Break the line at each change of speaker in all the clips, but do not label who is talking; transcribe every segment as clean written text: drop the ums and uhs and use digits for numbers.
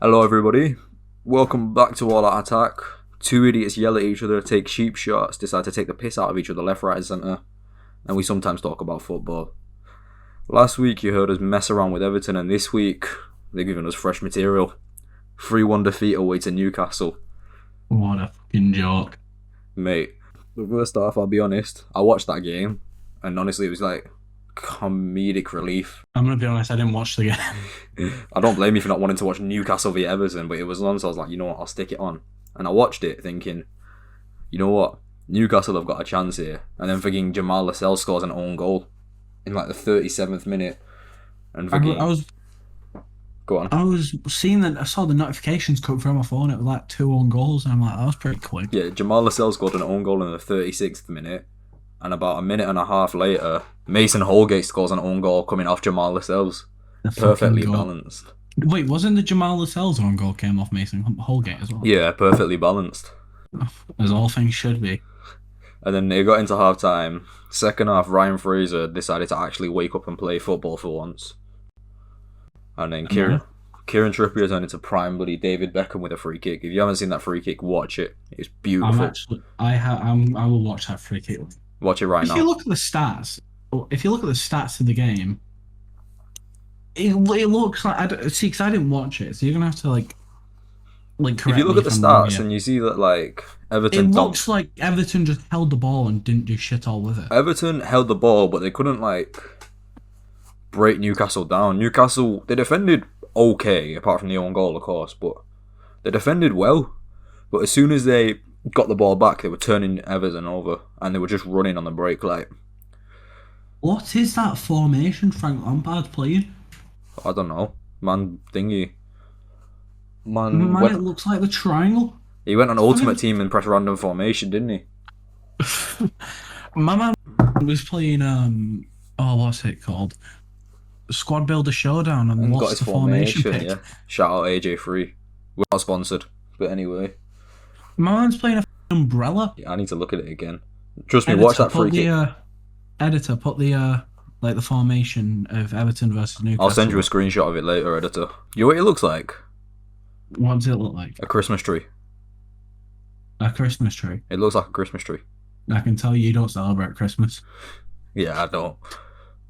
Hello everybody, welcome back to All Out Attack. Two idiots yell at each other, take cheap shots, decide to take the piss out of each other left, right and centre, and we sometimes talk about football. Last week you heard us mess around with Everton, and this week they're giving us fresh material. 3-1 defeat away to Newcastle.
What a fucking joke.
Mate, the first half, I'll be honest, I watched that game, and honestly it was like comedic relief.
I'm going to be honest, I didn't watch the game.
I don't blame you for not wanting to watch Newcastle v Everton, but it was on, so I was like, you know what, I'll stick it on. And I watched it thinking, you know what, Newcastle have got a chance here. And then thinking Jamal Lascelles scores an own goal in like the 37th minute. And thinking, go on.
I saw the notifications come through my phone. It was like 2 own goals, and I'm like, that was pretty quick.
Yeah, Jamal Lascelles scored an own goal in the 36th minute. And about a minute and a half later, Mason Holgate scores an own goal coming off Jamal Lascelles. Perfectly balanced.
Wait, wasn't the Jamal Lascelles own goal came off Mason Holgate as well?
Yeah, perfectly balanced.
As all things should be.
And then it got into half time. Second half, Ryan Fraser decided to actually wake up and play football for once. And then Kieran Trippier turned into prime bloody David Beckham with a free kick. If you haven't seen that free kick, watch it. It's beautiful.
I will watch that free kick.
Watch it right now.
If you look at the stats of the game, it looks like because I didn't watch it, so you're gonna have to like.
If you look at the stats and you see that like Everton,
it looks like Everton just held the ball and didn't do shit all with it.
Everton held the ball, but they couldn't like break Newcastle down. Newcastle, they defended okay, apart from the own goal, of course, but they defended well. But as soon as they got the ball back, they were turning Everton over, and they were just running on the break. Like,
what is that formation Frank Lampard's playing?
I don't know, man. Thingy.
It looks like the triangle.
He went on Ultimate Team and pressed random formation, didn't he?
My man was playing what's it called? Squad Builder Showdown and
got his formation pick. Yeah. Shout out AJ3. We're not sponsored, but anyway.
My man's playing a umbrella.
Yeah, I need to look at it again. Trust me, watch that free kick.
Editor, put the the formation of Everton versus Newcastle.
I'll send you a screenshot of it later, editor. You know what it looks like?
What does it look like?
A Christmas tree.
A Christmas tree?
It looks like a Christmas tree.
I can tell you don't celebrate Christmas.
Yeah, I don't.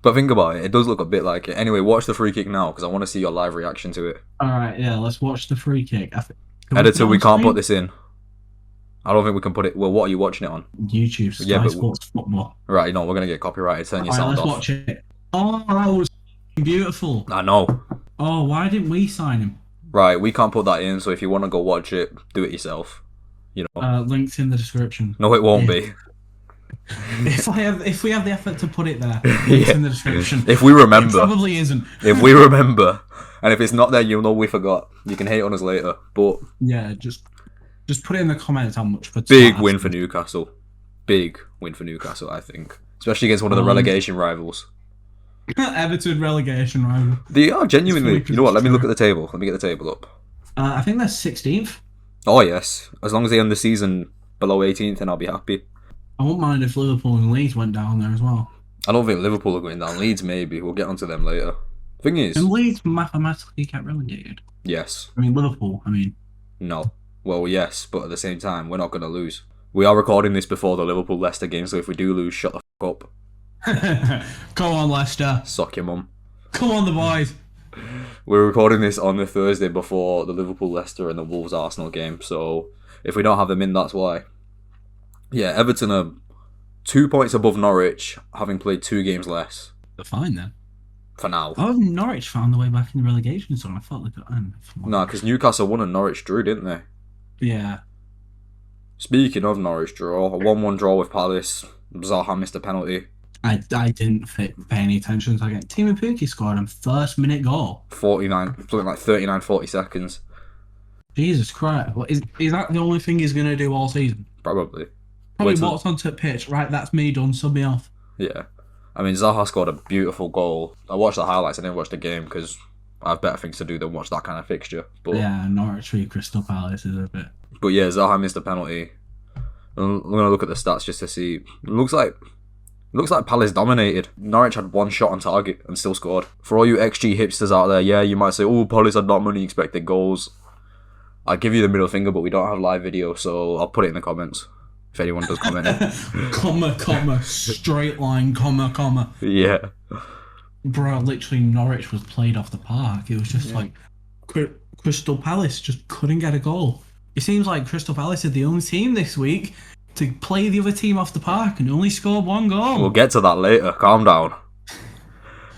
But think about it, it does look a bit like it. Anyway, watch the free kick now, because I want to see your live reaction to it.
Alright, yeah, let's watch the free kick.
Editor, we can't put this in. I don't think we can put it... Well, what are you watching it on?
YouTube, Sky Sports Football.
Right, no, we're going to get copyrighted. Turn your sound off.
Let's watch it. Oh, that was beautiful.
I know.
Oh, why didn't we sign him?
Right, we can't put that in, so if you want to go watch it, do it yourself. You know.
Links in the description.
No, it won't be.
If we have the effort to put it there, links in the description.
If we remember.
It probably isn't.
If we remember. And if it's not there, you'll know we forgot. You can hate on us later. But
yeah, just put it in the comments how much for
big win for Newcastle. Big win for Newcastle, I think. Especially against one of the relegation rivals.
Everton relegation rival.
They are genuinely. You know what? Let me look at the table. Let me get the table up.
I think they're 16th.
Oh yes, as long as they end the season below 18th, then I'll be happy.
I wouldn't mind if Liverpool and Leeds went down there as well.
I don't think Liverpool are going down. Leeds maybe. We'll get onto them later. Thing is,
and Leeds mathematically get relegated.
Yes.
I mean Liverpool.
No. Well, yes, but at the same time, we're not going to lose. We are recording this before the Liverpool-Leicester game, so if we do lose, shut the fuck up.
Go on, Leicester.
Suck your mum.
Come on, the boys.
We're recording this on the Thursday before the Liverpool-Leicester and the Wolves-Arsenal game, so if we don't have them in, that's why. Yeah, Everton are 2 points above Norwich, having played 2 games less.
They're fine then.
For now.
Oh, Norwich found their way back in the relegation zone. I thought they got in.
No, because Newcastle won and Norwich drew, didn't they?
Yeah.
Speaking of Norwich draw, a 1-1 draw with Palace. Zaha missed a penalty.
I didn't pay any attention to that. Timo Pukki scored a first-minute goal.
39-40 seconds.
Jesus Christ. Is that the only thing he's going to do all season?
Probably.
Walked onto the pitch. Right, that's me done. Sub me off.
Yeah. I mean, Zaha scored a beautiful goal. I watched the highlights. I didn't watch the game because I have better things to do than watch that kind of fixture. But
yeah, Norwich v Crystal Palace is a bit...
But yeah, Zaha missed a penalty. I'm going to look at the stats just to see. It looks like Palace dominated. Norwich had 1 shot on target and still scored. For all you XG hipsters out there, yeah, you might say, oh, Palace had not many expected goals. I give you the middle finger, but we don't have live video, so I'll put it in the comments if anyone does comment it.
comma, straight line, comma.
Yeah.
Bro, literally Norwich was played off the park. It was just like Crystal Palace just couldn't get a goal. It seems like Crystal Palace are the only team this week to play the other team off the park and only score one goal.
We'll get to that later. Calm down.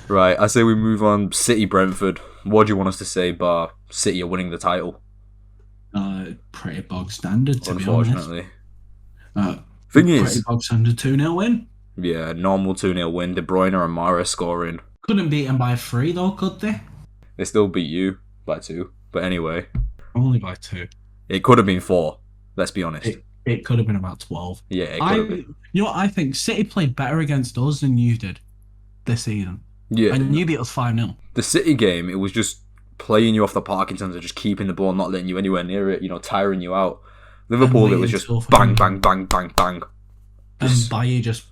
Right, I say we move on. City Brentford. What do you want us to say, bar City are winning the title?
Pretty bog standard, to
Unfortunately.
be honest.
Thing is,
pretty bog standard 2-0 win.
Yeah, normal 2-0 win. De Bruyne and Mahrez scoring.
Couldn't beat them by 3 though, could they?
They still beat you by 2. But anyway.
Only by 2.
It could have been 4. Let's be honest.
It could have been about 12.
Yeah, it could have been.
You know what, I think City played better against us than you did this season.
Yeah.
And you beat us 5-0.
The City game, it was just playing you off the park in terms of just keeping the ball, not letting you anywhere near it, tiring you out. Liverpool, it was just bang, bang, bang, bang, bang.
And Bailly just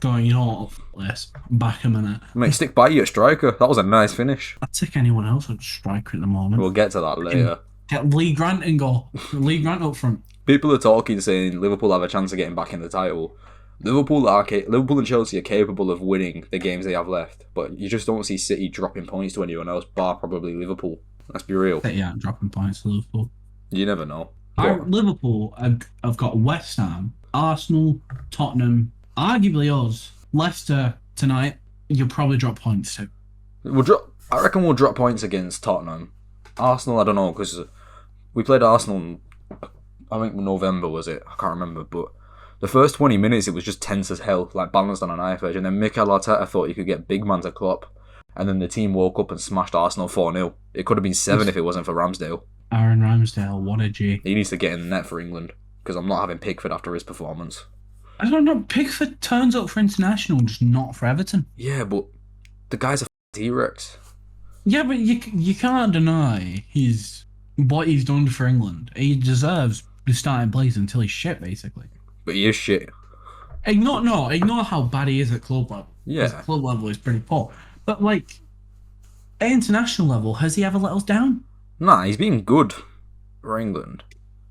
going, you know what, let's back a minute.
Mate, stick Bailly at striker. That was a nice finish.
I'd take anyone else at striker at the moment.
We'll get to that later.
Get Lee Grant and goal. Lee Grant up front.
People are talking, saying Liverpool have a chance of getting back in the title. Liverpool and Chelsea are capable of winning the games they have left, but you just don't see City dropping points to anyone else, bar probably Liverpool. Let's be real.
Yeah, dropping points to Liverpool.
You never know.
Liverpool have got West Ham, Arsenal, Tottenham, arguably us, Leicester tonight. You'll probably drop points to.
I reckon we'll drop points against Tottenham. Arsenal, I don't know, because we played Arsenal, I think November was it? I can't remember, but the first 20 minutes it was just tense as hell, like balanced on a knife edge, and then Mikel Arteta thought he could get big man to Klopp, and then the team woke up and smashed Arsenal 4-0. It could have been 7 if it wasn't for Ramsdale.
Aaron Ramsdale, what a G.
He needs to get in the net for England, because I'm not having Pickford after his performance.
I don't know, Pickford turns up for international, just not for Everton.
Yeah, but the guy's a T-Rex.
Yeah, but you can't deny what he's done for England. He deserves the starting place until he's shit, basically.
But he is shit.
Ignore how bad he is at club level.
Yeah.
At club level, he's pretty poor. But, like, at international level, has he ever let us down?
Nah, he's been good for England.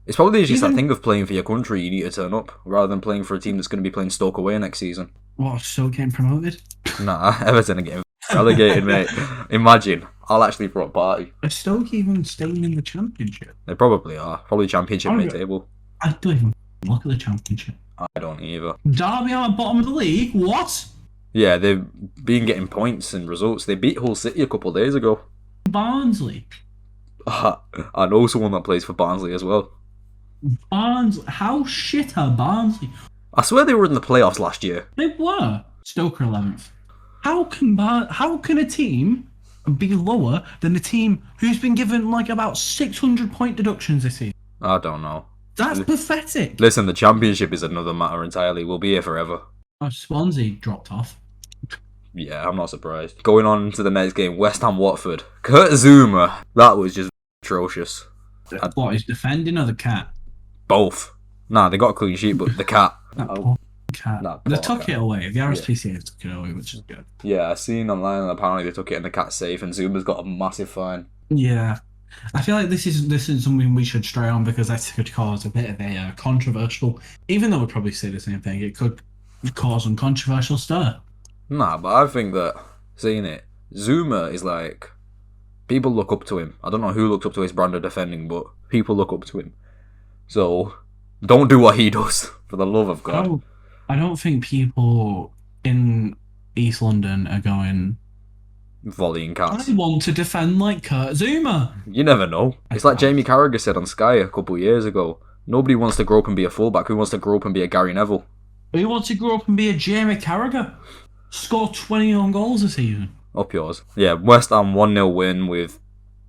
It's probably just that thing of playing for your country, you need to turn up, rather than playing for a team that's going to be playing Stoke away next season.
What, Stoke getting promoted?
Nah, Everton are getting relegated, mate. Imagine. I'll actually throw a party.
Are Stoke even staying in the Championship?
They probably are. Probably Championship mid-table.
I don't even look at the Championship.
I don't either.
Derby are at bottom of the league? What?
Yeah, they've been getting points and results. They beat Hull City a couple of days ago.
Barnsley.
I know someone that plays for Barnsley as well.
Barnsley? How shit are Barnsley?
I swear they were in the playoffs last year.
They were. Stoke are 11th. How can a team be lower than a team who's been given like about 600 point deductions this season?
I don't know.
That's pathetic.
Listen, the Championship is another matter entirely. We'll be here forever.
Oh, Swansea dropped off.
Yeah, I'm not surprised. Going on to the next game, West Ham Watford. Kurt Zouma, that was just atrocious.
What, is defending or the cat?
Both. Nah, they got a clean sheet, but the cat.
That poor cat. They took it away. The RSPCA took it away, which is good.
Yeah, I seen online and apparently they took it and the cat's safe and Zuma's got a massive fine.
Yeah. I feel like this is something we should stray on because that could cause a bit of a controversial, even though we'd probably say the same thing, it could cause some controversial stir.
Nah, but I think that, seeing it, Zuma is like, people look up to him. I don't know who looks up to his brand of defending, but people look up to him. So, don't do what he does, for the love of God.
I don't think people in East London are going,
volleying cats.
I want to defend like Kurt Zouma.
You never know. It's like Jamie Carragher said on Sky a couple of years ago. Nobody wants to grow up and be a fullback. Who wants to grow up and be a Gary Neville?
Who wants to grow up and be a Jamie Carragher? Score 20 own goals this season.
Up yours. Yeah, West Ham 1-0 win with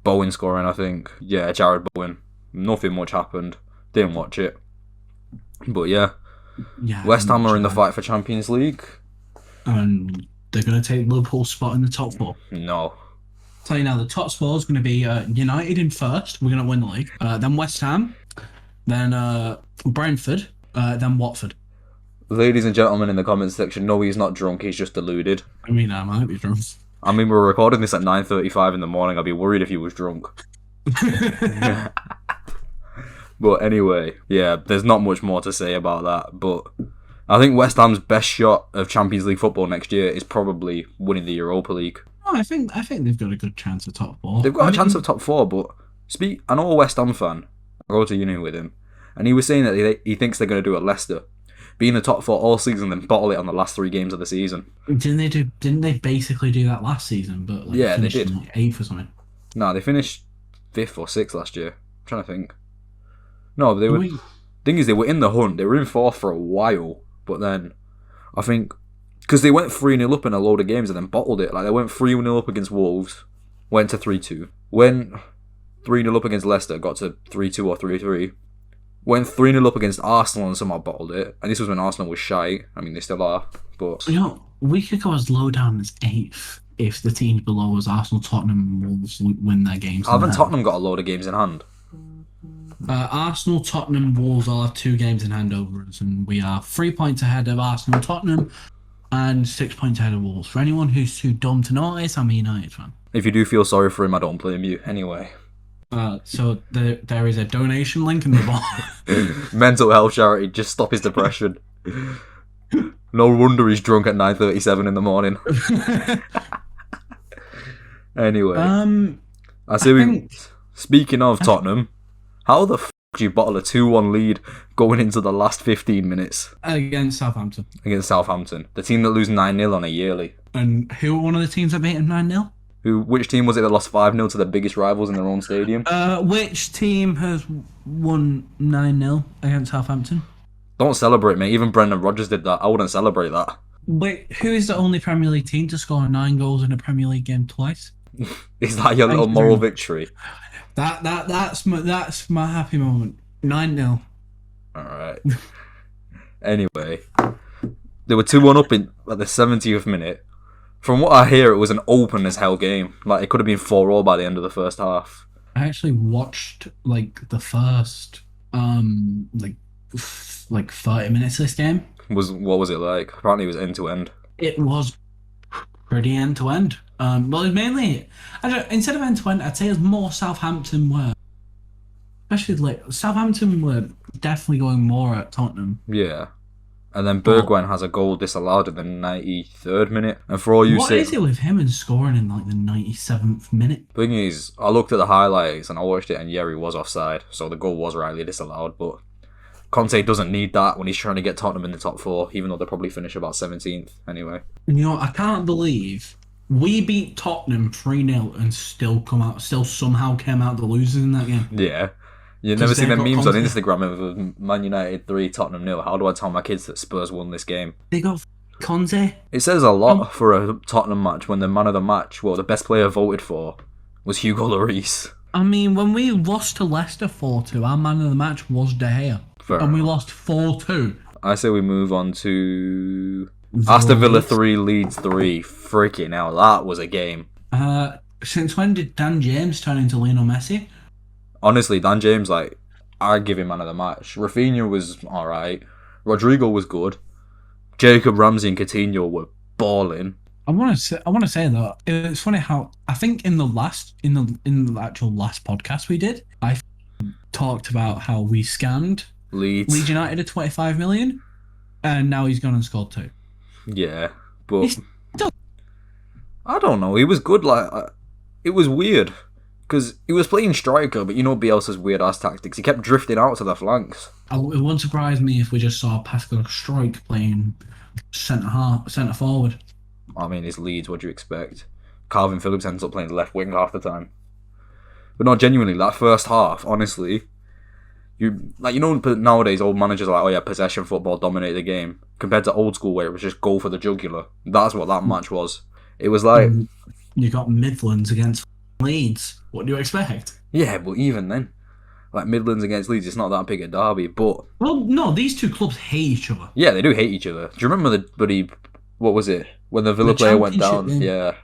Bowen scoring, I think. Yeah, Jared Bowen. Nothing much happened. Didn't watch it. But yeah. West Ham are in the fight for Champions League.
And they're going to take Liverpool's spot in the top 4.
No.
Tell you now, the top 4 is going to be United in first. We're going to win the league. Then West Ham. Then Brentford. Then Watford.
Ladies and gentlemen in the comments section, no, he's not drunk. He's just deluded.
I mean, I might be drunk.
I mean, we're recording this at 9:35 in the morning. I'd be worried if he was drunk. But anyway, yeah, there's not much more to say about that. But I think West Ham's best shot of Champions League football next year is probably winning the Europa League.
Oh, I think they've got a good chance of top four.
They've got a chance of top four, but I know a West Ham fan. I go to uni with him, and he was saying that he thinks they're going to do at Leicester, be in the top four all season, then bottle it on the last 3 games of the season.
Didn't they basically do that last season? But
yeah, they did.
In, 8th or something.
No, they finished 5th or 6th last year. I'm trying to think. No, they were. Thing is, they were in the hunt. They were in 4th for a while, but then I think because they went 3-0 up in a load of games and then bottled it. Like they went 3-0 up against Wolves, went to 3-2, went 3-0 up against Leicester, got to 3-2 or 3-3. Went 3-0 up against Arsenal and somehow bottled it. And this was when Arsenal was shite. I mean, they still are. But
we could go as low down as 8th if the teams below us, Arsenal, Tottenham, and Wolves, win their games.
Haven't Tottenham got a load of games in hand?
Arsenal, Tottenham, Wolves all have 2 games in hand over us, and we are 3 points ahead of Arsenal, Tottenham, and 6 points ahead of Wolves. For anyone who's too dumb to notice, I'm a United fan.
If you do feel sorry for him, I don't blame you. Anyway.
So there is a donation link in the bottom.
Mental health charity, just stop his depression. No wonder he's drunk at 9:37 in the morning. Anyway, speaking of Tottenham, how the f*** do you bottle a 2-1 lead going into the last 15 minutes?
Against Southampton.
Against Southampton, the team that lose 9-0 on a yearly.
And who were one of the teams that beat them 9-0?
Which team was it that lost 5-0 to the biggest rivals in their own stadium?
Which team has won 9-0 against Southampton?
Don't celebrate, mate. Even Brendan Rodgers did that. I wouldn't celebrate that.
Wait, who is the only Premier League team to score 9 goals in a Premier League game twice?
Is that your little moral victory?
That's my happy moment. 9-0.
Alright. Anyway, they were 2-1 up at the 70th minute. From what I hear, it was an open as hell game. Like, it could have been 4-4 by the end of the first half.
I actually watched, the first, 30 minutes of this game.
What was it like? Apparently it was end-to-end.
It was pretty end-to-end. Well, it was mainly... instead of end-to-end, I'd say it was more Southampton were. Especially, Southampton were definitely going more at Tottenham.
Yeah. And then Bergwijn has a goal disallowed at the 93rd minute. And for all you
What is it with him and scoring in, the 97th minute?
Thing is, I looked at the highlights and I watched it and Yeri was offside. So the goal was rightly disallowed, but... Conte doesn't need that when he's trying to get Tottenham in the top 4, even though they'll probably finish about 17th anyway.
I can't believe we beat Tottenham 3-0 and still somehow came out the losers in that game.
Yeah. You've never seen them memes on Instagram of Man United 3, Tottenham 0. How do I tell my kids that Spurs won this game?
They got Conte.
It says a lot for a Tottenham match when the man of the match, the best player voted for, was Hugo Lloris.
I mean, when we lost to Leicester 4-2, our man of the match was De Gea. And we lost 4-2.
I say we move on to Aston Villa 3, Leeds 3. Freaking hell, that was a game.
Since when did Dan James turn into Lionel Messi?
Honestly, Dan James, I'd give him man of the match. Rafinha was alright. Rodrigo was good. Jacob Ramsey and Coutinho were balling.
I want to say that it's funny how I think in the actual last podcast we did, I talked about how we scammed Leeds United at 25 million, and now he's gone and scored 2.
Yeah, but I don't know. He was good. It was weird because he was playing striker, but Bielsa's weird ass tactics. He kept drifting out to the flanks.
It wouldn't surprise me if we just saw Pascal Struijk playing centre forward.
I mean, it's Leeds. What do you expect? Calvin Phillips ends up playing left wing half the time. But no, genuinely, that first half, honestly. Nowadays old managers are like, possession football, dominate the game. Compared to old school where it was just goal for the jugular. That's what that match was. It was like...
You got Midlands against Leeds. What do you expect?
Yeah, but even then. Midlands against Leeds, it's not that big a derby, but...
Well, no, these two clubs hate each other.
Yeah, they do hate each other. Do you remember what was it? When the Villa player went down?
Game.
Yeah.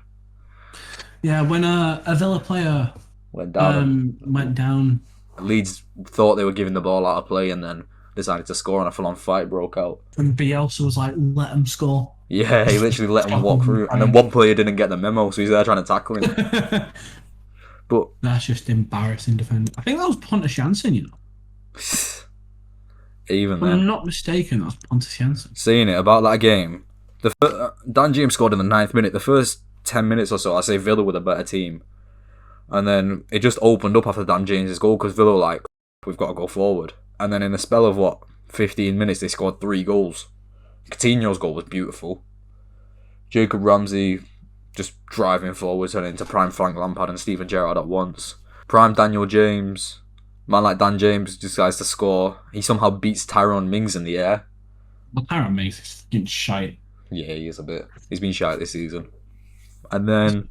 Yeah, when a Villa player...
Went down.
Leeds
thought they were giving the ball out of play and then decided to score and a full-on fight broke out.
And Bielsa was like, let him score.
Yeah, he literally let him walk through. And then one player didn't get the memo, so he's there trying to tackle him. But
that's just embarrassing defending. I think that was Pontus Jansson,
Even
If
then,
I'm not mistaken, that's Pontus Janssen.
saying it about that game, Dan James scored in the 9th minute. The first 10 minutes or so, I say Villa were the better team. And then it just opened up after Dan James' goal because Villa were like, we've got to go forward. And then in a spell of 15 minutes, they scored 3 goals. Coutinho's goal was beautiful. Jacob Ramsey just driving forward, turning into prime Frank Lampard and Steven Gerrard at once. Prime Daniel James. Man like Dan James decides to score. He somehow beats Tyrone Mings in the air.
Well, Tyrone Mings is getting shite.
Yeah, he is a bit. He's been shite this season. And then,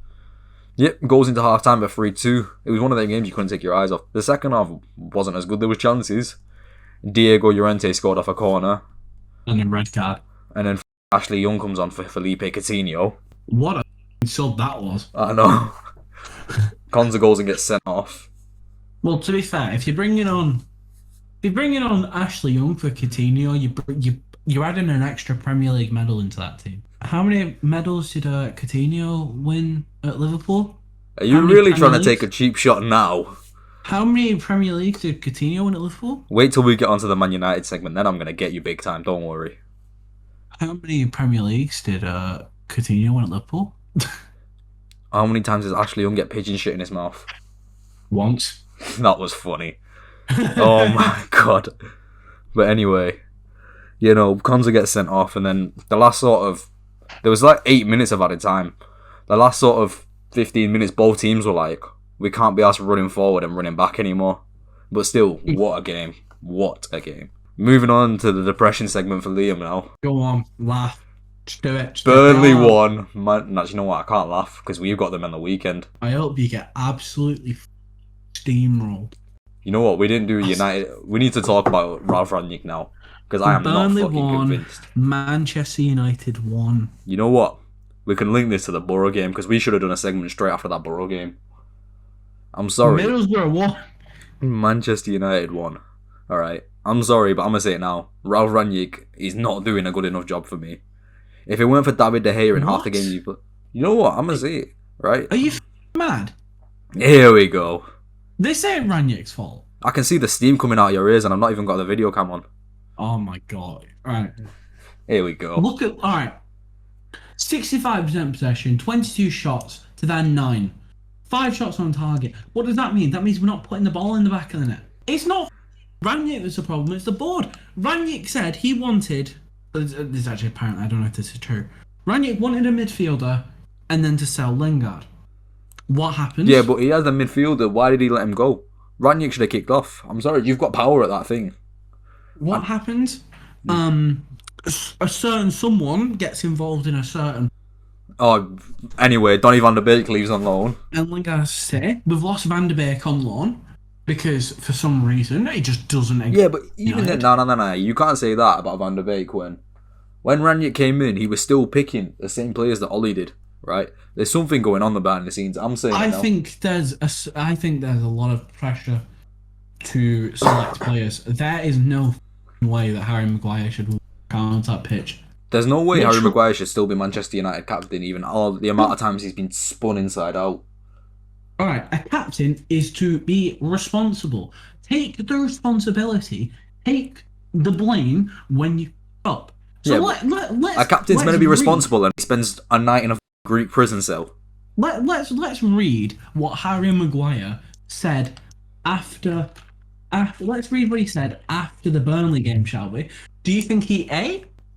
goes into half-time at 3-2. It was one of them games you couldn't take your eyes off. The second half wasn't as good. There was chances. Diego Llorente scored off a corner.
And a red card.
And then Ashley Young comes on for Felipe Coutinho.
What a sub that was.
I know. Konza goes and gets sent off.
Well, to be fair, if you're bringing on Ashley Young for Coutinho, you're adding an extra Premier League medal into that team. How many medals did Coutinho win at Liverpool?
Are you really trying to take a cheap shot now?
How many Premier Leagues did Coutinho win at Liverpool?
Wait till we get onto the Man United segment, then I'm going to get you big time, don't worry.
How many Premier Leagues did Coutinho win at Liverpool?
How many times does Ashley Young get pigeon shit in his mouth?
Once.
That was funny. Oh my god. But anyway, Konza gets sent off, and then the last there was 8 minutes of added time. The last 15 minutes, both teams were like, we can't be asked running forward and running back anymore. But still, what a game. What a game. Moving on to the depression segment for Liam now.
Go on, laugh. Just do it.
Burnley won. Man, actually, you know what? I can't laugh because we've got them on the weekend.
I hope you get absolutely steamrolled.
You know what? We didn't do United. We need to talk about Ralph Rangnick now because I am
Burnley
not fucking
won,
convinced.
Manchester United won.
You know what? We can link this to the Borough game because we should have done a segment straight after that Borough game. I'm sorry.
Middlesbrough won.
Manchester United won. Alright. I'm sorry, but I'm going to say it now. Ralph Rangnick is not doing a good enough job for me. If it weren't for David De Gea in half the games you put... You know what? I'm going to say it. Right?
Are you mad?
Here we go.
This ain't Rangnick's fault.
I can see the steam coming out of your ears and I've not even got the video cam on.
Oh my god. Alright.
Here we go.
Look at... Alright. 65% possession, 22 shots to their 9. 5 shots on target. What does that mean? That means we're not putting the ball in the back of the net. It's not Rangnick that's the problem, it's the board. Rangnick said he wanted... This is actually apparently, I don't know if this is true. Rangnick wanted a midfielder and then to sell Lingard. What happened?
Yeah, but he has the midfielder. Why did he let him go? Rangnick should have kicked off. I'm sorry, you've got power at that thing.
What happened? A certain someone gets involved in a certain...
Oh, anyway, Donny van der Beek leaves on loan.
And Lingard say, we've lost Van der Beek on loan because for some reason he just doesn't exist.
Yeah, but even then, no. You can't say that about Van der Beek when Rangnick came in, he was still picking the same players that Ollie did, right? There's something going on behind the scenes. I'm saying
I think there's a lot of pressure to select players. There is no way that Harry Maguire should walk on that pitch.
There's no way Harry Maguire should still be Manchester United captain, even all the amount of times he's been spun inside out.
Alright, a captain is to be responsible. Take the responsibility. Take the blame when you up. So let's
a captain's meant to be responsible and he spends a night in a Greek prison cell.
Let's read what Harry Maguire said after. Let's read what he said after the Burnley game, shall we? Do you think he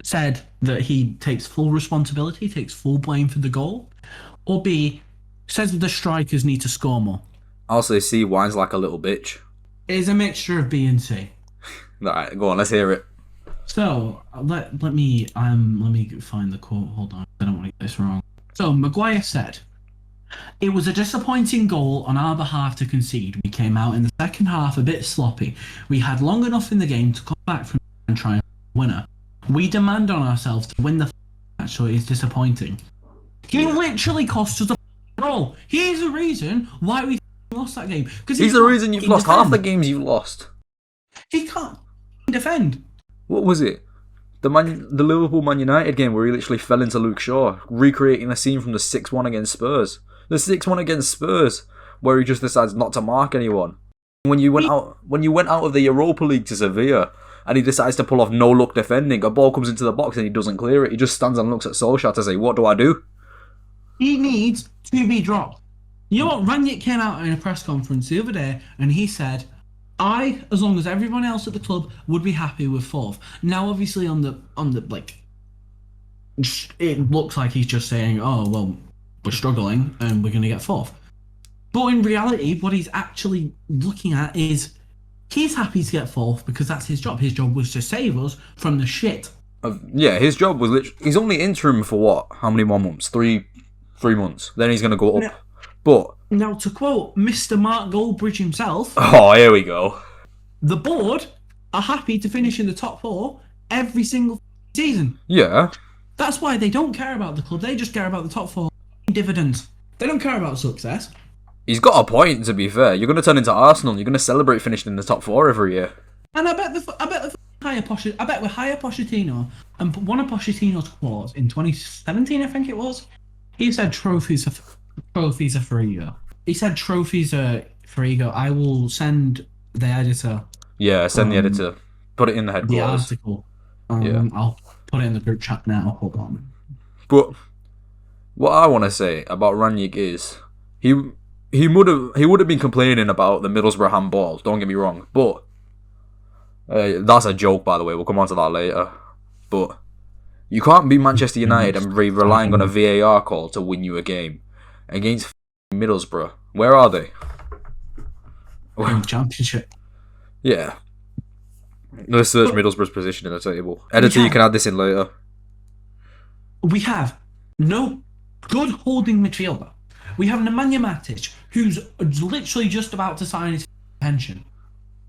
said that he takes full responsibility, takes full blame for the goal, or B, says that the strikers need to score more?
I'll say C, whines like a little bitch.
It is a mixture of B and C.
Alright, go on, let's hear it.
So let me find the quote. Hold on, I don't want to get this wrong. So Maguire said, "It was a disappointing goal on our behalf to concede. We came out in the second half a bit sloppy. We had long enough in the game to come back from and try and win it. We demand on ourselves to win the match, so it is disappointing." He literally cost us a goal. He's the reason why we lost that game.
He's the reason you've lost half the games you've lost.
He can't defend.
What was it? The Liverpool Man United game where he literally fell into Luke Shaw, recreating the scene from the 6-1 against Spurs. The 6-1 against Spurs, where he just decides not to mark anyone. When you went out of the Europa League to Sevilla, and he decides to pull off no look defending, a ball comes into the box and he doesn't clear it. He just stands and looks at Solskjaer to say, "What do I do?"
He needs to be dropped. You know what? Rangnick came out in a press conference the other day and he said, as long as everyone else at the club would be happy with fourth. Now, obviously, on the it looks like he's just saying, "Oh well, we're struggling and we're going to get fourth." But in reality, what he's actually looking at is he's happy to get fourth because that's his job. His job was to save us from the shit.
Yeah, his job was literally... He's only interim for what? How many more months? Three months. Then he's going to go up.
Now, to quote Mr. Mark Goldbridge himself...
Oh, here we go.
The board are happy to finish in the top four every single season.
Yeah.
That's why they don't care about the club. They just care about the top four dividends. They don't care about success.
He's got a point, to be fair. You're going to turn into Arsenal. You're going to celebrate finishing in the top four every year.
And I bet we hire Pochettino, and one of Pochettino's quotes in 2017, I think it was, he said trophies are for ego. He said trophies are for ego. I will send the editor.
Yeah, send the editor. Put it in the headquarters.
The article. I'll put it in the group chat now. Hold on.
But what I want to say about Rangnick is he would have been complaining about the Middlesbrough handball. Don't get me wrong, but that's a joke, by the way. We'll come on to that later. But you can't be Manchester United and be relying on a VAR call to win you a game against Middlesbrough. Where are they?
Championship.
Yeah. Let's search Middlesbrough's position in the table. Editor, you can add this in later.
We have no good holding midfielder. We have Nemanja Matic, who's literally just about to sign his pension.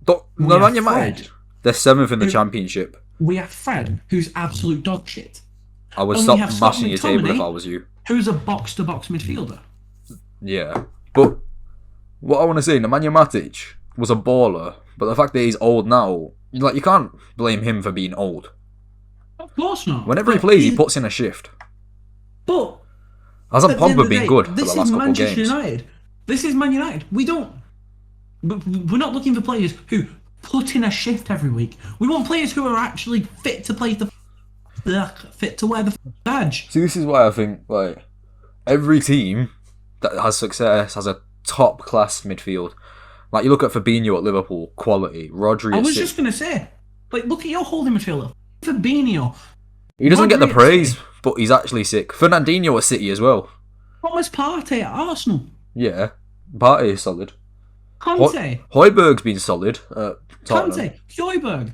Nemanja Matic, they're 7th in the Championship.
We have Fred, who's absolute dog shit.
I would stop smashing your table if I was you.
Who's a box-to-box midfielder.
Yeah, but what I want to say, Nemanja Matic was a baller, but the fact that he's old now, you can't blame him for being old.
Of course not.
Whenever he plays, he puts in a shift.
But
hasn't Pogba been good for the last couple of games?
This is Manchester United. This is Man United. We're not looking for players who put in a shift every week. We want players who are actually fit to play fit to wear the badge.
See, this is why I think every team that has success has a top class midfield. Like you look at Fabinho at Liverpool, quality. Rodri.
I was just gonna say, look at your holding midfielder, Fabinho.
He doesn't get the praise, but he's actually sick. Fernandinho at City as well.
Thomas Partey at Arsenal.
Yeah, Partey is solid.
Kante.
Højbjerg's been solid.
Kante, Højbjerg.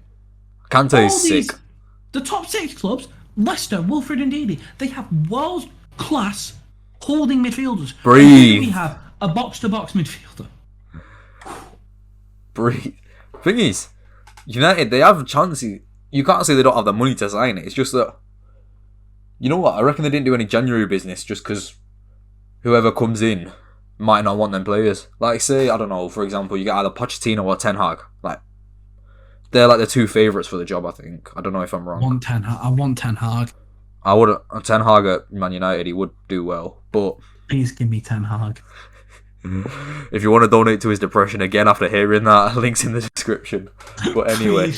Kante is sick.
The top 6 clubs, Leicester, Wilfred and Ndidi, they have world-class holding midfielders.
Breathe.
We have a box-to-box midfielder.
Breathe. Thing is, United, they have chances. You can't say they don't have the money to sign it. It's just that, you know what? I reckon they didn't do any January business just because whoever comes in might not want them players. Like, say, I don't know, for example, you get either Pochettino or Ten Hag. They're the 2 favourites for the job, I think. I don't know if I'm wrong.
I want Ten Hag.
I would. Ten Hag at Man United, he would do well, but
please give me Ten Hag.
If you want to donate to his depression again after hearing that, links in the description. But anyway.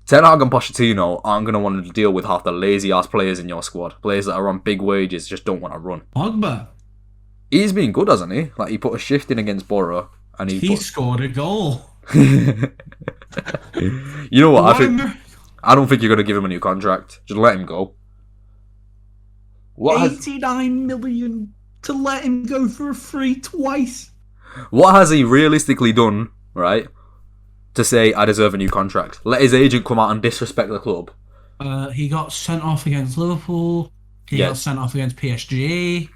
Ten Hag and Pochettino aren't going to want to deal with half the lazy-ass players in your squad. Players that are on big wages just don't want to run.
Pogba.
He's been good, hasn't he? He put a shift in against Borough. And he
scored a goal.
You know what? I don't think you're going to give him a new contract. Just let him go.
89 million to let him go for a free twice.
What has he realistically done, right, to say, I deserve a new contract? Let his agent come out and disrespect the club.
He got sent off against Liverpool. He got sent off against PSG.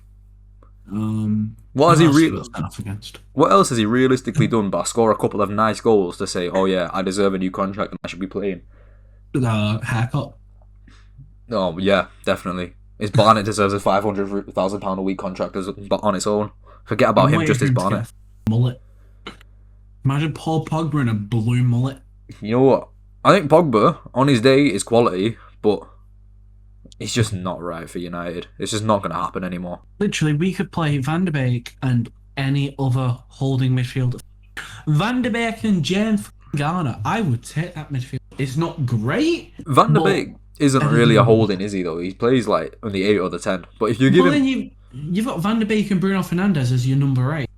What else has he realistically done but score a couple of nice goals to say, oh yeah, I deserve a new contract and I should be playing?
Haircut.
Oh yeah, definitely. His Barnett deserves a £500,000 a week contract on its own. Forget about him, just his Barnett.
Mullet. Imagine Paul Pogba in a blue mullet.
You know what? I think Pogba, on his day, is quality, but it's just not right for United. It's just not going to happen anymore.
Literally, we could play Van de Beek and any other holding midfielder. Van de Beek and James Garner, I would take that midfield. It's not great.
Van de
but
Beek isn't really a holding, is he, though? He plays like on the 8 or the 10. But if you give him...
then you've got Van de Beek and Bruno Fernandes as your number 8.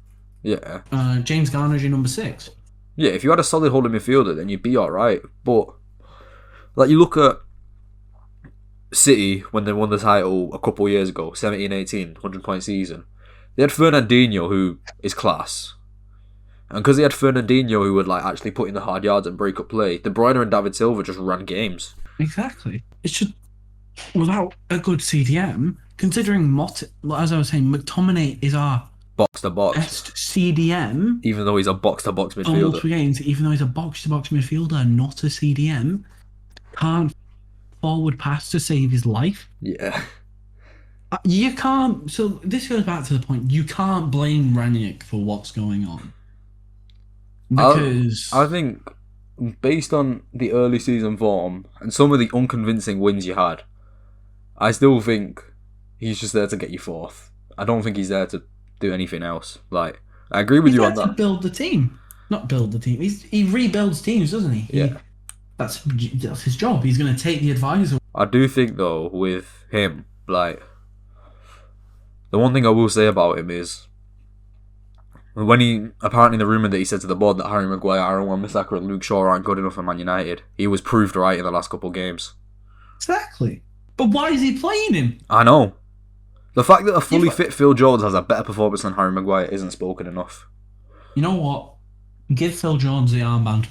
Yeah.
James Garner as your number 6.
Yeah, if you had a solid holding midfielder, then you'd be alright. But, like, you look at City when they won the title a couple of years ago, 17-18, 100-point season. They had Fernandinho, who is class. And because they had Fernandinho, who would like actually put in the hard yards and break up play, De Bruyne and David Silva just ran games.
Exactly. It's just, without a good CDM, considering as I was saying, McTominay is our
box-to-box
best CDM.
Even though he's a box-to-box midfielder.
On multiple games, even though he's a box-to-box midfielder, not a CDM, can't forward pass to save his life.
Yeah.
You can't... So this goes back to the point, you can't blame Ranić for what's going on. Because...
I think, based on the early season form and some of the unconvincing wins you had, I still think he's just there to get you fourth. I don't think he's there to do anything else. Like, I agree with you on that.
To build the team. Not build the team. He rebuilds teams, doesn't he?
Yeah.
That's his job. He's going to take the advice.
I do think, though, with him, like, the one thing I will say about him is, when he, apparently the rumour that he said to the board that Harry Maguire, Aaron Wan-Bissaka and Luke Shaw aren't good enough for Man United, he was proved right in the last couple of games.
Exactly. But why is he playing him?
I know. The fact that a fully fit Phil Jones has a better performance than Harry Maguire isn't spoken enough.
You know what? Give Phil Jones the armband.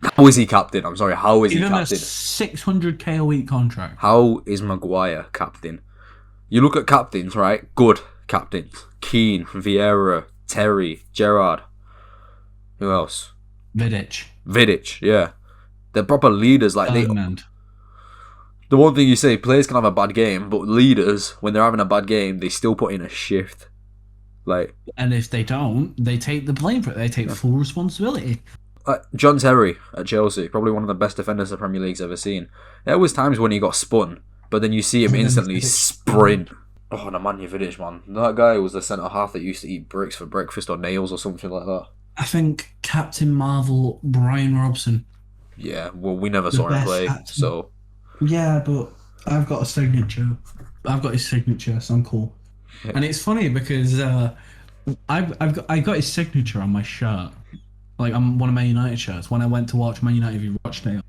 How is he captain? I'm sorry, how is he captain?
Give him a $600k a week contract.
How is Maguire captain? You look at captains, right? Good captains. Keane, Vieira, Terry, Gerrard. Who else? Vidic, yeah. They're proper leaders. Like the one thing you say, players can have a bad game, but leaders, when they're having a bad game, they still put in a shift. Like,
and if they don't, they take the blame for it. They take full responsibility.
John Terry at Chelsea, probably one of the best defenders the Premier League's ever seen. There was times when he got spun, but then you see him instantly sprint. Oh, Nemanja Vidic, man. That guy was the centre-half that used to eat bricks for breakfast or nails or something like that.
I think Captain Marvel, Brian Robson.
Yeah, well, we never saw him play, so...
Yeah, but I've got a signature. I've got his signature, so I'm cool. Yeah. And it's funny because I got his signature on my shirt. Like, on one of Man United shirts. When I went to watch Man United v Rochdale.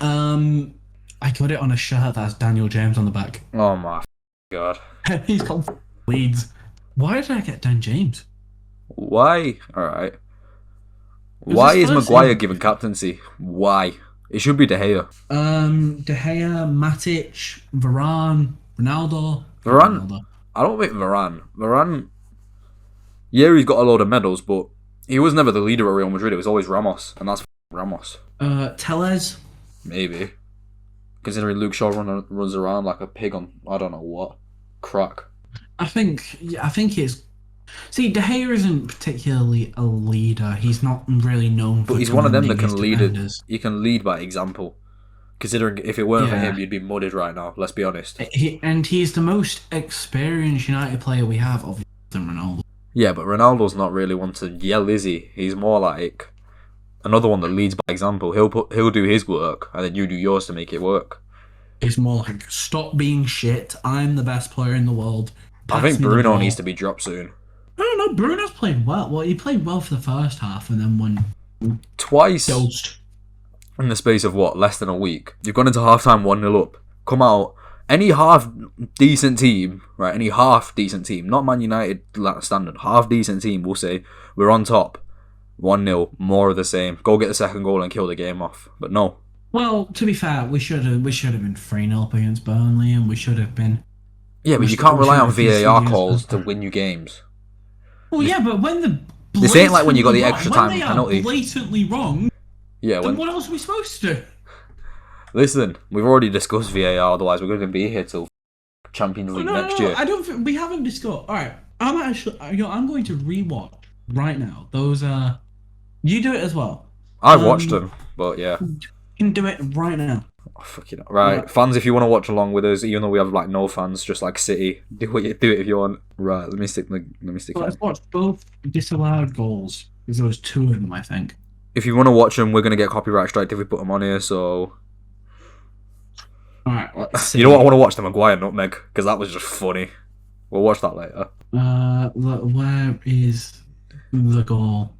I got it on a shirt that has Daniel James on the back.
Oh my God.
He's called Leeds. Why did I get Dan James?
Why? Alright. Why is Maguire given captaincy? Why? It should be De Gea.
De Gea, Matic, Varane, Ronaldo.
I don't think Varane... Yeah, he's got a load of medals, but he was never the leader at Real Madrid. It was always Ramos, and that's Ramos.
Tellez?
Maybe. Considering Luke Shaw runs around like a pig on I don't know what. Crack.
I think it's... See, De Gea isn't particularly a leader. He's not really known for...
But he's one of them that can lead it. You can lead by example. Considering if it weren't for him, you'd be mudded right now, let's be honest.
He's the most experienced United player we have, obviously, than Ronaldo.
Yeah, but Ronaldo's not really one to yell, is he? He's more like another one that leads by example. He'll do his work, and then you do yours to make it work.
It's more like, stop being shit. I'm the best player in the world.
I think Bruno needs to be dropped soon.
I don't know. Bruno's played well. Well, he played well for the first half, and then when
twice in the space of less than a week, you've gone into halftime 1-0 up. Come out. Any half decent team, right? Any half decent team, not Man United standard, half decent team will say we're on top, 1-0, more of the same. Go get the second goal and kill the game off. But no.
Well, to be fair, we should have been 3-0 up against Burnley, and we should have been.
Yeah, but you can't rely on VAR calls to win you games.
Well, yeah, but when
this ain't like when you got the extra time penalty.
Blatantly wrong.
Yeah.
Then what else are we supposed to do?
Listen, we've already discussed VAR. Otherwise, we're going to be here till Champions League next year.
I don't think we haven't discussed. All right, I'm going to rewatch right now. Those you do it as well.
I watched them, but yeah.
You can do it right now.
Oh, fucking right. Fans, if you want to watch along with us, even though we have like no fans, just like City, do it if you want. Right, let me stick.
Let's watch both disallowed goals because there was 2 of them, I think.
If you want to watch them, we're gonna get copyright strike if we put them on here. So,
all right, let's see.
You know what? I want to watch the Maguire nutmeg because that was just funny. We'll watch that later.
Where is the goal?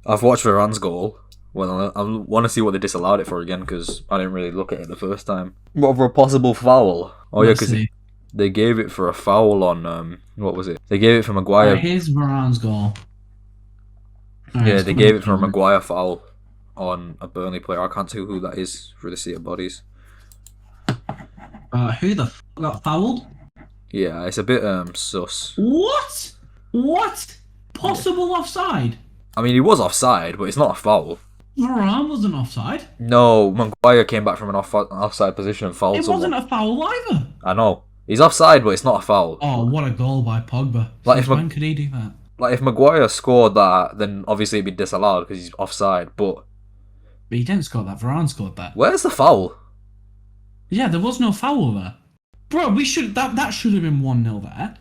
I've watched Varane's goal. Well, I want to see what they disallowed it for again because I didn't really look at it the first time. What for a possible foul? Oh yeah, because they gave it for a foul on what was it? They gave it for Maguire.
Here's Varane's goal.
Yeah, they gave it for a Maguire foul on a Burnley player. I can't tell who that is for the seat of bodies.
Who the f got fouled?
Yeah, it's a bit sus.
What? Possible offside?
I mean, he was offside, but it's not a foul.
Varane wasn't offside.
No, Maguire came back from an offside position and fouled someone.
It wasn't a foul either.
I know. He's offside, but it's not a foul.
Oh, what a goal by Pogba.
Like
when could he do that?
Like, if Maguire scored that, then obviously it'd be disallowed because he's offside, but
he didn't score that. Varane scored that.
Where's the foul?
Yeah, there was no foul there. Bro, that should have been 1-0 there.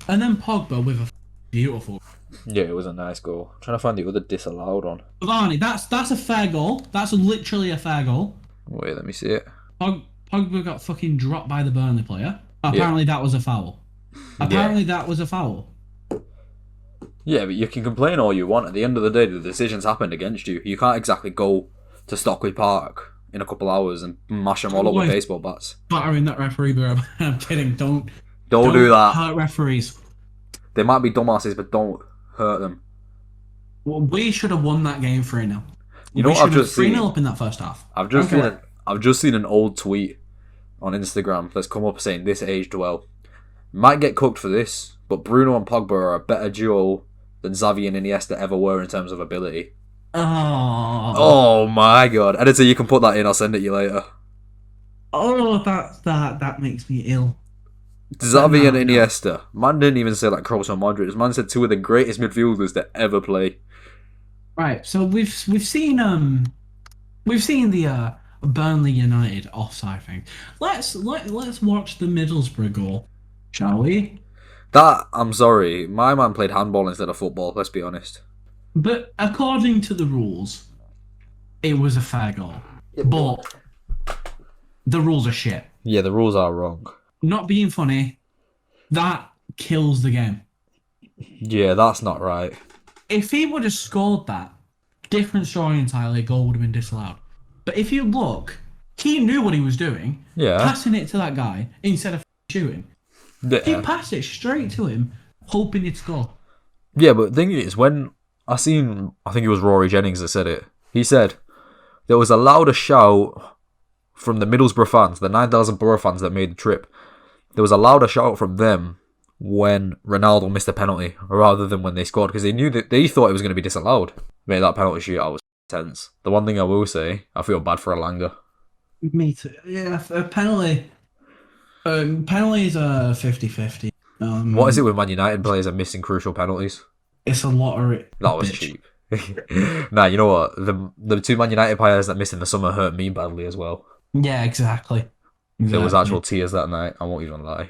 And then Pogba with a beautiful...
Yeah, it was a nice goal. I'm trying to find the other disallowed on.
Varane, that's a fair goal. That's literally a fair goal.
Wait, let me see it.
Pogba got fucking dropped by the Burnley player. Apparently that was a foul. That was a foul.
Yeah, but you can complain all you want. At the end of the day, the decision's happened against you. You can't exactly go to Stockley Park in a couple hours and mash them all up with baseball bats.
Battering that referee, bro. I'm kidding. Don't
do that.
Hurt referees.
They might be dumbasses, but don't hurt them.
Well, we should have won that game 3-0.
You know what I've just seen?
3-0 up in that first half.
I've just seen an old tweet on Instagram that's come up saying this aged well. Might get cooked for this, but Bruno and Pogba are a better duo than Xavi and Iniesta ever were in terms of ability. Oh my god. Editor, you can put that in, I'll send it you later.
Oh, that makes me ill.
Xavi and Iniesta. Man didn't even say like Kroos or Modric. Man said 2 of the greatest midfielders to ever play.
Right, so we've seen the Burnley United offside thing. Let's watch the Middlesbrough goal, shall we?
I'm sorry, my man played handball instead of football, let's be honest.
But according to the rules, it was a fair goal. But the rules are shit.
Yeah, the rules are wrong.
Not being funny, that kills the game.
Yeah, that's not right.
If he would have scored that, different story entirely, a goal would have been disallowed. But if you look, he knew what he was doing.
Yeah.
Passing it to that guy instead of shooting.
Yeah.
He passed it straight to him, hoping he'd score.
Yeah, but the thing is, when I think it was Rory Jennings that said it, he said there was a louder shout from the Middlesbrough fans, the 9,000 Borough fans that made the trip. There was a louder shout from them when Ronaldo missed a penalty rather than when they scored because they thought it was going to be disallowed. Mate, that penalty shootout was tense. The one thing I will say, I feel bad for Alanga.
Me too. Yeah, a penalty. Penalties are 50-50.
What is it with Man United players are missing crucial penalties?
It's a lottery.
That was cheap. Nah, you know what? The 2 Man United players that missed in the summer hurt me badly as well.
Yeah, exactly.
There was actual tears that night. I won't even lie.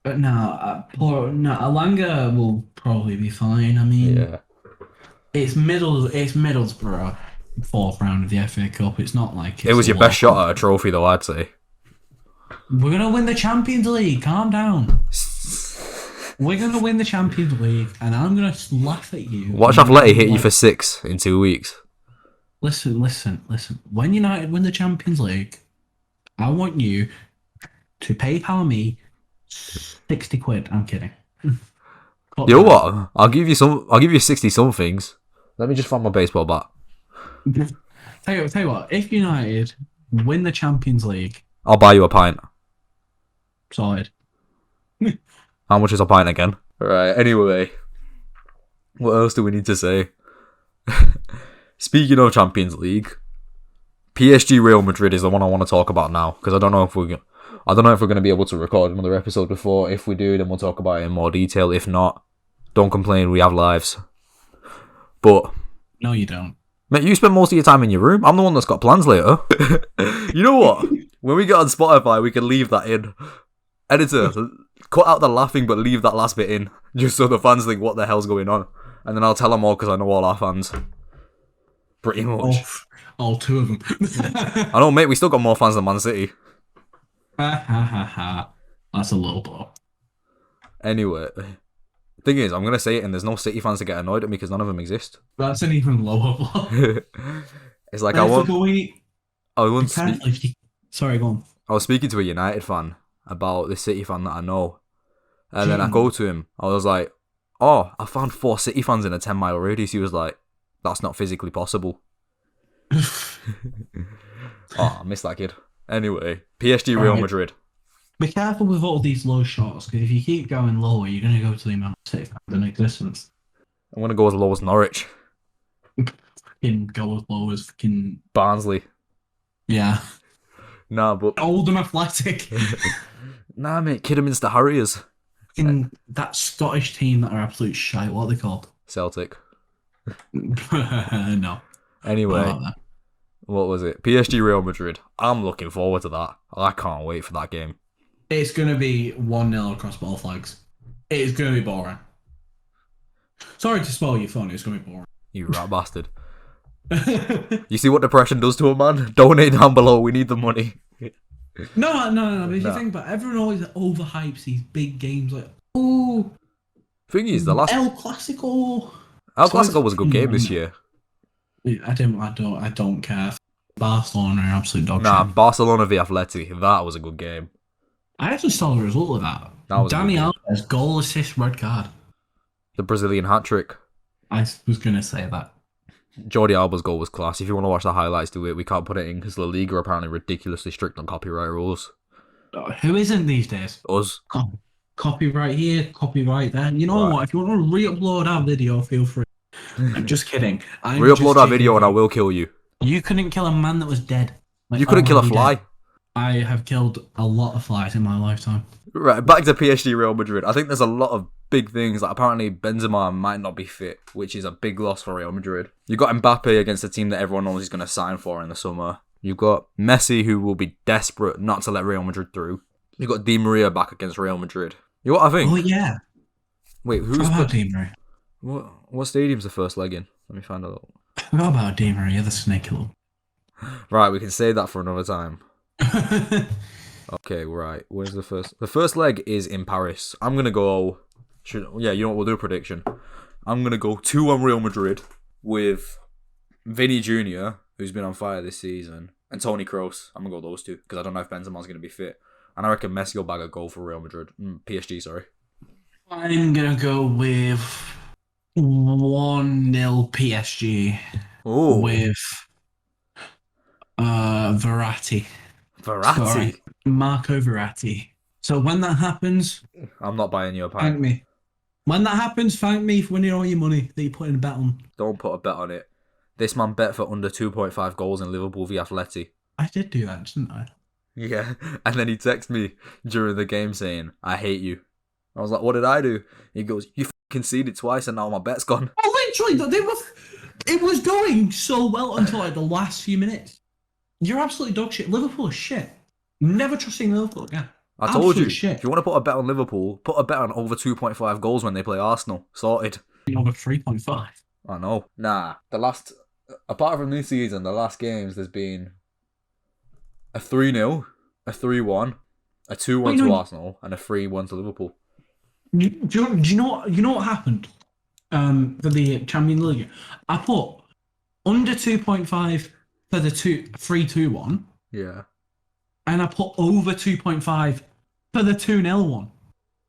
But Alanga will probably be fine. I mean,
yeah.
It's Middlesbrough 4th round of the FA Cup. It's not like
it was your best shot at a trophy, though. I'd say.
We're gonna win the Champions League. Calm down. We're gonna win the Champions League, and I'm gonna laugh at you.
Watch Atleti hit you for 6 in 2 weeks.
Listen. When United win the Champions League, I want you to PayPal me 60 quid. I'm kidding.
You know what? I'll give you 60 somethings. Let me just find my baseball bat.
Tell you what. If United win the Champions League,
I'll buy you a pint.
Solid.
How much is a pint again? Alright, anyway. What else do we need to say? Speaking of Champions League, PSG Real Madrid is the one I want to talk about now because I don't know if we're going to be able to record another episode before. If we do, then we'll talk about it in more detail. If not, don't complain, we have lives. But
no, you don't.
Mate, you spend most of your time in your room. I'm the one that's got plans later. You know what? When we get on Spotify, we can leave that in. Editor, cut out the laughing, but leave that last bit in, just so the fans think what the hell's going on. And then I'll tell them all because I know all our fans. Pretty much.
All two of them.
I know, mate. We still got more fans than Man City.
Ha ha ha ha. That's a little blow.
Anyway, thing is, I'm gonna say it, and there's no City fans to get annoyed at me because none of them exist.
That's an even lower blow.
It's like I want.
Sorry, go on.
I was speaking to a United fan about this City fan that I know, and then I go to him. I was like, "Oh, I found 4 City fans in a 10-mile radius." He was like, "That's not physically possible." Oh, I missed that kid. Anyway, PSG Real Madrid.
Be careful with all these low shots, because if you keep going lower, you're going to go to the amount of City fans in existence.
I'm going to go as low as Norwich.
Fucking go as low as fucking...
Barnsley.
Yeah.
Nah, but...
Oldham Athletic.
Nah, mate, Kidderminster Harriers.
That Scottish team that are absolute shite, what are they called?
Celtic.
No.
Anyway, what was it? PSG Real Madrid. I'm looking forward to that. I can't wait for that game.
It's going to be 1-0 across both flags. It's going to be boring. Sorry to spoil your fun, it's going to be boring.
You rat bastard. You see what depression does to a man? Donate down below, we need the money.
No. But if you think about it, everyone always overhypes these big games like, oh...
Thing is, the last...
El Clasico.
El Clasico was a good game this year.
I don't care. Barcelona are absolute dog shit.
Barcelona v Atleti, that was a good game.
I actually saw the result of that. Dani Alves, goal, assist, red card.
The Brazilian hat-trick.
I was going to say that.
Jordi Alba's goal was class. If you want to watch the highlights, do it. We can't put it in because La Liga are apparently ridiculously strict on copyright rules.
Who isn't these days?
Us.
Copyright here, copyright there. You know what? If you want to re-upload our video, feel free. I'm just kidding.
Re-upload our video and I will kill you.
You couldn't kill a man that was dead.
You couldn't kill a fly.
Dead. I have killed a lot of flies in my lifetime.
Right, back to PSG Real Madrid. I think there's a lot of big things. Like apparently Benzema might not be fit, which is a big loss for Real Madrid. You've got Mbappe against a team that everyone knows he's going to sign for in the summer. You've got Messi, who will be desperate not to let Real Madrid through. You've got Di Maria back against Real Madrid. You know what I think?
Oh, yeah.
Wait, who's...
What about Di Maria?
What stadium's the first leg in? Let me find out.
What about Di Maria, the snake little...
Right, we can save that for another time. Okay, right. Where's the first? The first leg is in Paris. I'm gonna go. You know what? We'll do a prediction. I'm gonna go 2-1 Real Madrid with Vinny Jr., who's been on fire this season, and Toni Kroos. I'm gonna go those two because I don't know if Benzema's gonna be fit, and I reckon Messi will bag a goal for Real Madrid. PSG, sorry.
I'm gonna go with 1-0 PSG.
Oh,
with Verratti.
Verratti.
Marco Verratti. So when that happens,
I'm not buying you a pint.
thank me. When that happens, thank me for winning all your money that you put in a bet on.
Don't put a bet on it. This man bet for under 2.5 goals in Liverpool v Atleti.
I did do that, didn't I?
Yeah, and then he texted me during the game saying, "I hate you." I was like, "What did I do?" He goes, "You conceded twice and now my bet's gone."
Oh, literally, it was going so well until like the last few minutes. You're absolutely dog shit. Liverpool is shit. Never trusting Liverpool again.
I told you,
shit.
If you want to put a bet on Liverpool, put a bet on over 2.5 goals when they play Arsenal. Sorted.
Over 3.5.
I know. Nah, apart from this season, the last games, there's been a 3-0, a 3-1, a 2-1 to Arsenal, and a 3-1 to Liverpool.
Do you know what happened for the Champions League? I put under 2.5 for the 3-2-1.
Yeah.
And I put over 2.5 for the 2-0 one.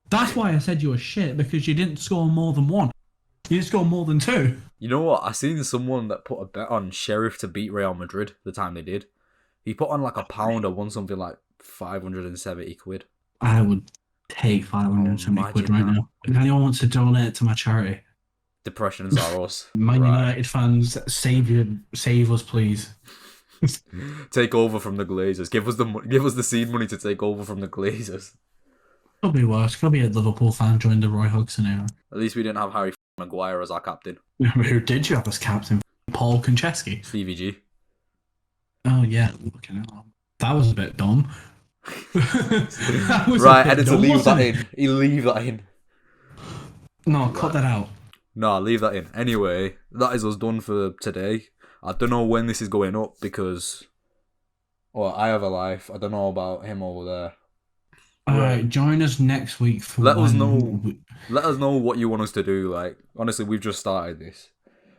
That's why I said you were shit, because you didn't score more than one. You didn't score more than two.
You know what? I seen someone that put a bet on Sheriff to beat Real Madrid the time they did. He put on like a pound or won something like 570 quid.
I would take 570 quid right now. If anyone wants to donate to my charity.
Depressions are us.
Man United fans, save us, please.
Take over from the Glazers. Give us the seed money to take over from the Glazers.
Could be worse. Could be a Liverpool fan joined the Roy Hodgson era.
At least we didn't have Harry Maguire as our captain.
Who did you have as captain? Paul Konchesky.
Stevie G.
Oh yeah, looking at him. That was a bit dumb. That was a
Right,
bit
editor,
dumb,
leave that
wasn't it?
in. You leave that in.
No, cut
Right.
that out.
No, leave that in. Anyway, that is us done for today. I don't know when this is going up because, well, I have a life. I don't know about him over there.
Alright, join us next week for
Let us
one.
know. Let us know what you want us to do. Like, honestly, we've just started this.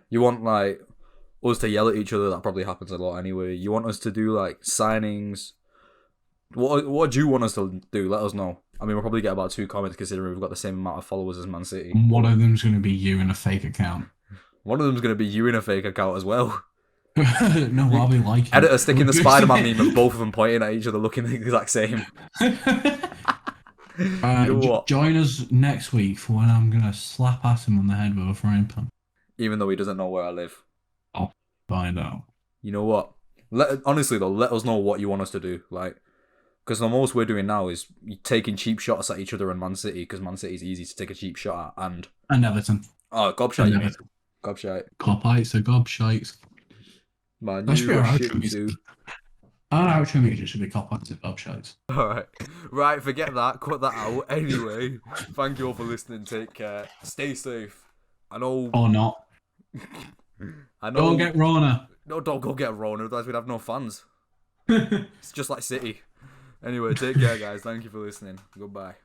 You want like us to yell at each other? That probably happens a lot anyway. You want us to do like signings? What do you want us to do? Let us know. I mean, we'll probably get about 2 comments considering we've got the same amount of followers as Man City.
One of them's going to be you in a fake account.
One of them's going to be you in a fake account as well.
No, I'll be liking.
Editor sticking the Spider-Man meme and both of them pointing at each other looking the exact same. You know what?
Join us next week for when I'm going to slap at him on the head with a frying pan.
Even though he doesn't know where I live.
I'll find out.
You know what? Honestly though, let us know what you want us to do. Like, because the most we're doing now is taking cheap shots at each other in Man City, because Man City is easy to take a cheap shot at. And
Everton.
oh, gobshite, you mean? Gobshite.
Copites are gobshites.
Man,
That should be
you
our
are
outro
shit
music.
too.
Our outro music should be copites and gobshites.
Alright. Right, forget that. Cut that out. Anyway, thank you all for listening. Take care. Stay safe. I know.
Or not.
I know.
Don't get Rona.
No, don't go get Rona, otherwise we'd have no fans. It's just like City. Anyway, take care, guys. Thank you for listening. Goodbye.